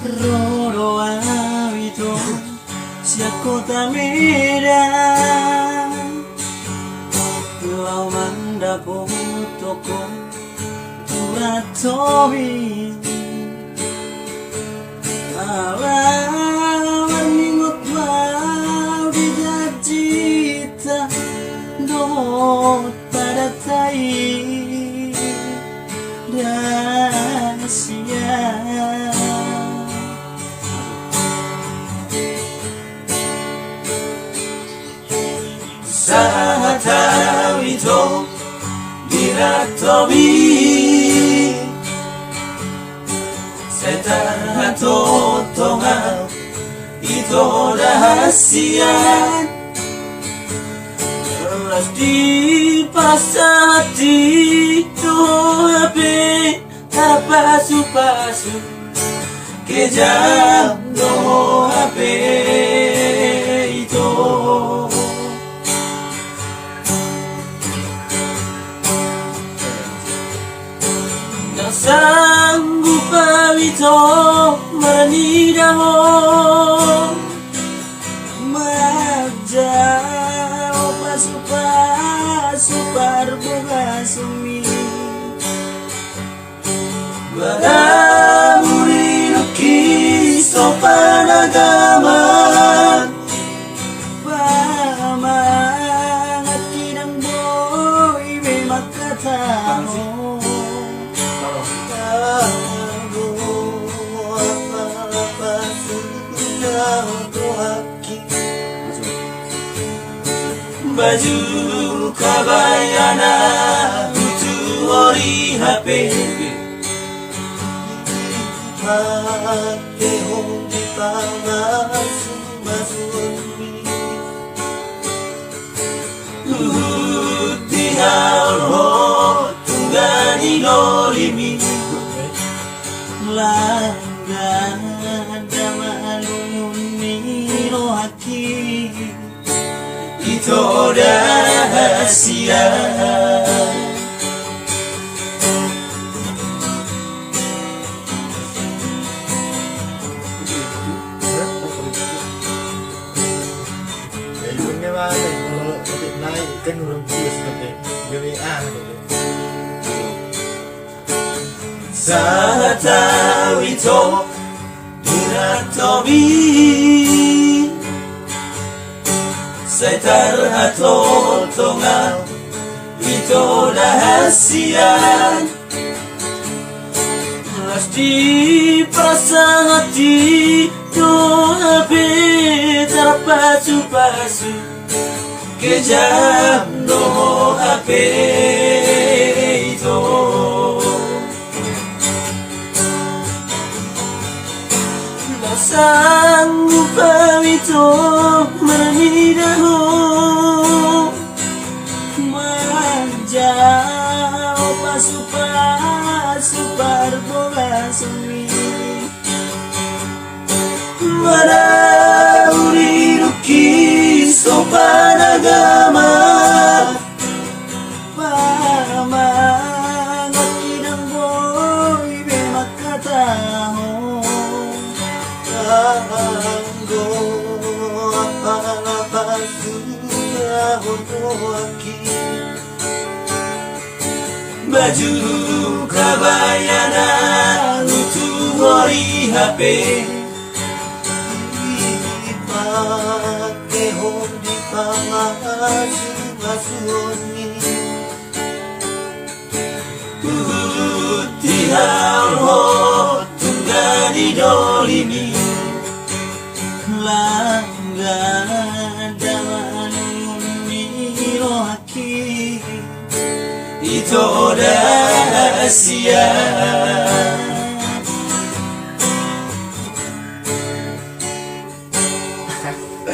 Roro abito sia kota Medan, lau manda toko turatobi alawan ningot mau dijajita dot pada tai rahasia. Sahaja itu diratobi setan totongan itu rahasia terus dipasati tuh HP pasu-pasu kejam no HP itu. Sanggup itu menidamo majau pasu-pasu berbunga sumi baramuri nuki sopan agama pamangat kinang boy bemak katamu baju kabayana butu ori HP hati hobi panas masumi di halo tunggani lorimi langgan damaluni rohaki itu rahasia. Saat tahu itu diratobi setar atau tongal itu rahasia terus diperasaan hati doa terpasu-pasu kejam no HP itu. Sanggup itu menidamo manjau pasu-pasu berbunga semi marauri ruki sopan agama pamangat kinang boy bemak katamu anggo apa sudah aki baju kabayana lutu ori HP dipake hobi panas masuni putih halo tunggani dolimi langgan damaluni rohaki itu rahasia.